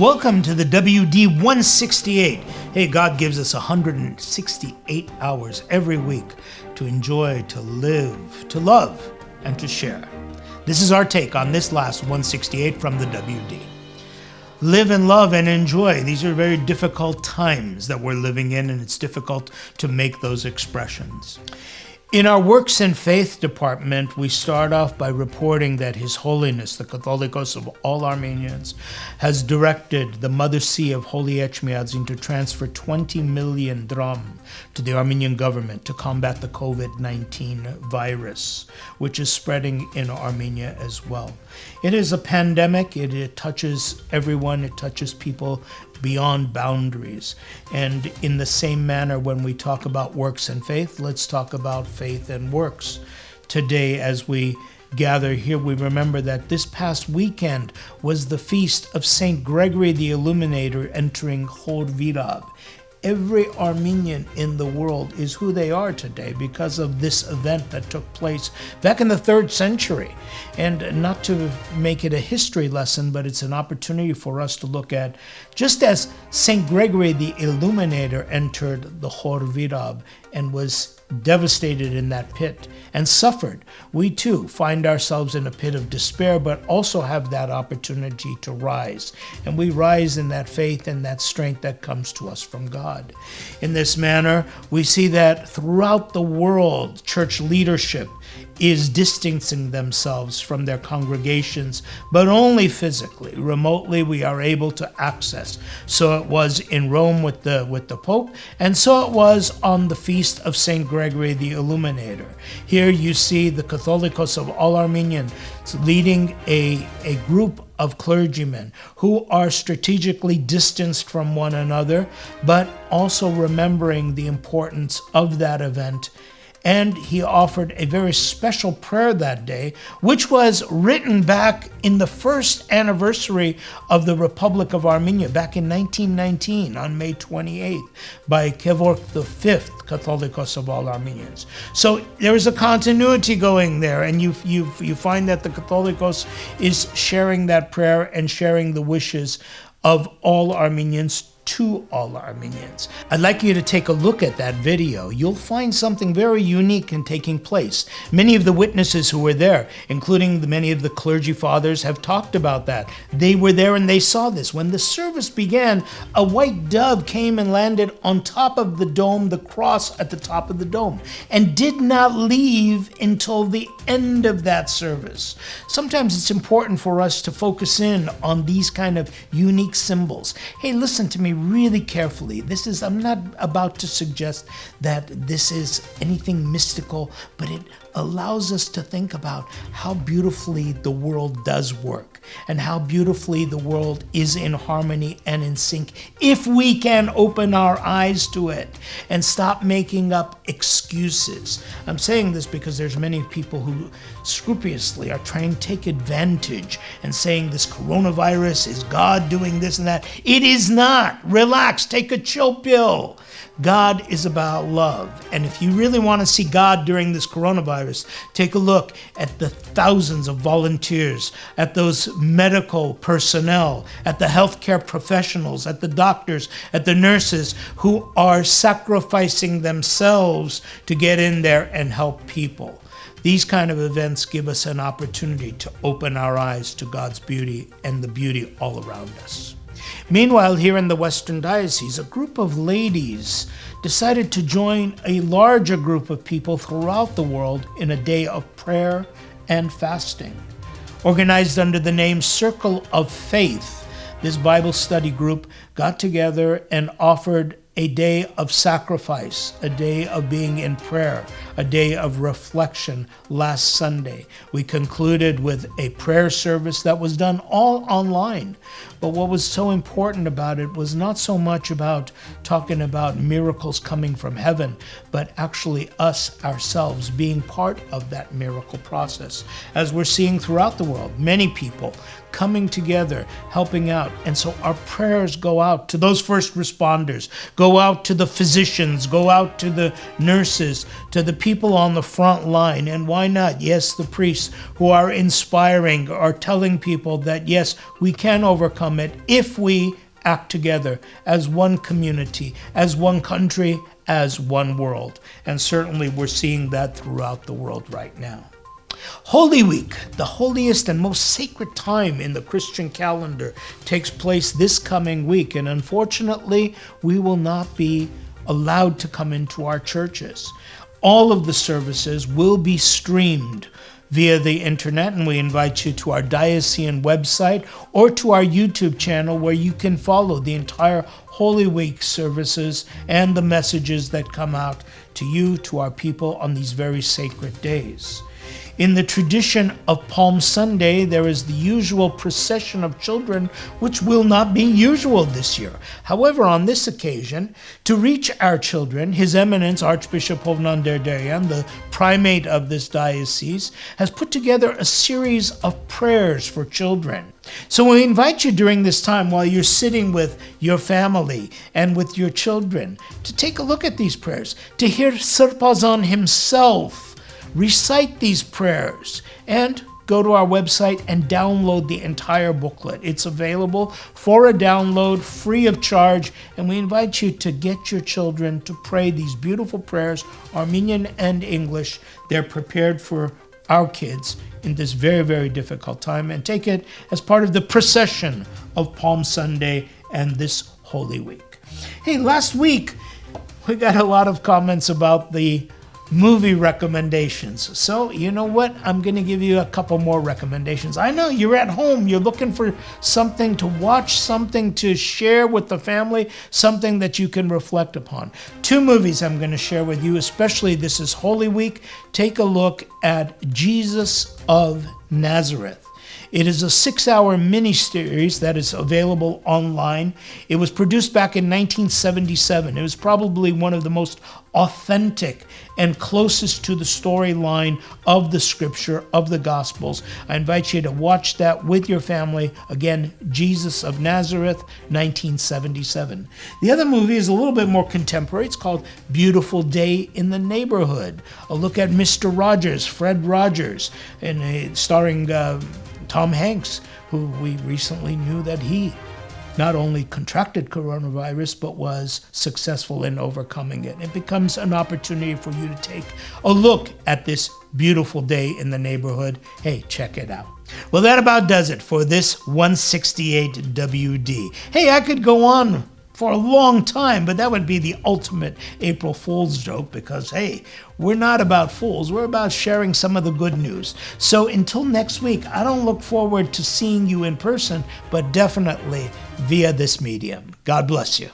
Welcome to the WD168. Hey, God gives us 168 hours every week to enjoy, to live, to love, and to share. This is our take on this last 168 from the WD. Live and love and enjoy. These are very difficult times that we're living in, and it's difficult to make those expressions. In our Works and Faith department, we start off by reporting that His Holiness, the Catholicos of all Armenians, has directed the Mother See of Holy Echmiadzin to transfer 20 million dram to the Armenian government to combat the COVID-19 virus, which is spreading in Armenia as well. It is a pandemic. It touches everyone. It touches people beyond boundaries. And in the same manner, when we talk about works and faith, let's talk about faith and works. Today, as we gather here, we remember that this past weekend was the feast of St. Gregory the Illuminator entering Chor Virab. Every Armenian in the world is who they are today because of this event that took place back in the 3rd century. And not to make it a history lesson, but it's an opportunity for us to look at, just as St. Gregory the Illuminator entered the Chor Virab and was devastated in that pit and suffered, we too find ourselves in a pit of despair, but also have that opportunity to rise. And we rise in that faith and that strength that comes to us from God. In this manner, we see that throughout the world, church leadership is distancing themselves from their congregations, but only physically. Remotely, we are able to access. So it was in Rome with the Pope, and so it was on the feast of St. Gregory the Illuminator. Here you see the Catholicos of all Armenians leading a group of clergymen who are strategically distanced from one another, but also remembering the importance of that event. And he offered a very special prayer that day, which was written back in the first anniversary of the Republic of Armenia, back in 1919, on May 28th, by Kevork V, Catholicos of all Armenians. So there is a continuity going there, and you find that the Catholicos is sharing that prayer and sharing the wishes of all Armenians to all Armenians. I'd like you to take a look at that video. You'll find something very unique in taking place. Many of the witnesses who were there, including many of the clergy fathers, have talked about that. They were there and they saw this. When the service began, a white dove came and landed on top of the dome, the cross at the top of the dome, and did not leave until the end of that service. Sometimes it's important for us to focus in on these kind of unique symbols. Hey, listen to me really carefully. I'm not about to suggest that this is anything mystical, but it allows us to think about how beautifully the world does work and how beautifully the world is in harmony and in sync if we can open our eyes to it and stop making up excuses. I'm saying this because there's many people who scrupulously are trying to take advantage and saying this coronavirus is God doing this and that. It is not. Relax, take a chill pill. God is about love. And if you really want to see God during this coronavirus, take a look at the thousands of volunteers, at those medical personnel, at the healthcare professionals, at the doctors, at the nurses who are sacrificing themselves to get in there and help people. These kind of events give us an opportunity to open our eyes to God's beauty and the beauty all around us. Meanwhile, here in the Western Diocese, a group of ladies decided to join a larger group of people throughout the world in a day of prayer and fasting. Organized under the name Circle of Faith, this Bible study group got together and offered a day of sacrifice, a day of being in prayer, a day of reflection last Sunday. We concluded with a prayer service that was done all online. But what was so important about it was not so much about talking about miracles coming from heaven, but actually us ourselves being part of that miracle process. As we're seeing throughout the world, many people coming together, helping out. And so our prayers go out to those first responders, go out to the physicians, go out to the nurses, to the people on the front line, and why not? Yes, the priests who are inspiring, are telling people that yes, we can overcome it if we act together as one community, as one country, as one world. And certainly we're seeing that throughout the world right now. Holy Week, the holiest and most sacred time in the Christian calendar, takes place this coming week. And unfortunately, we will not be allowed to come into our churches. All of the services will be streamed via the internet, and we invite you to our diocesan website or to our YouTube channel, where you can follow the entire Holy Week services and the messages that come out to you, to our people on these very sacred days. In the tradition of Palm Sunday, there is the usual procession of children, which will not be usual this year. However, on this occasion, to reach our children, His Eminence Archbishop Hovnan Derderian, the primate of this diocese, has put together a series of prayers for children. So we invite you during this time, while you're sitting with your family and with your children, to take a look at these prayers, to hear Sirpazan himself recite these prayers, and go to our website and download the entire booklet. It's available for a download, free of charge, and we invite you to get your children to pray these beautiful prayers, Armenian and English. They're prepared for our kids in this very, very difficult time, and take it as part of the procession of Palm Sunday and this Holy Week. Hey, last week we got a lot of comments about the movie recommendations. So, you know what? I'm going to give you a couple more recommendations. I know you're at home, you're looking for something to watch, something to share with the family, something that you can reflect upon. 2 movies I'm going to share with you, especially this is Holy Week. Take a look at Jesus of Nazareth. It is a 6-hour miniseries that is available online. It was produced back in 1977. It was probably one of the most authentic and closest to the storyline of the scripture, of the Gospels. I invite you to watch that with your family. Again, Jesus of Nazareth, 1977. The other movie is a little bit more contemporary. It's called Beautiful Day in the Neighborhood. A look at Mr. Rogers, Fred Rogers, and starring Tom Hanks, who we recently knew that he not only contracted coronavirus, but was successful in overcoming it. It becomes an opportunity for you to take a look at this beautiful day in the neighborhood. Hey, check it out. Well, that about does it for this 168 WD. Hey, I could go on for a long time, but that would be the ultimate April Fool's joke, because, hey, we're not about fools. We're about sharing some of the good news. So until next week, I don't look forward to seeing you in person, but definitely via this medium. God bless you.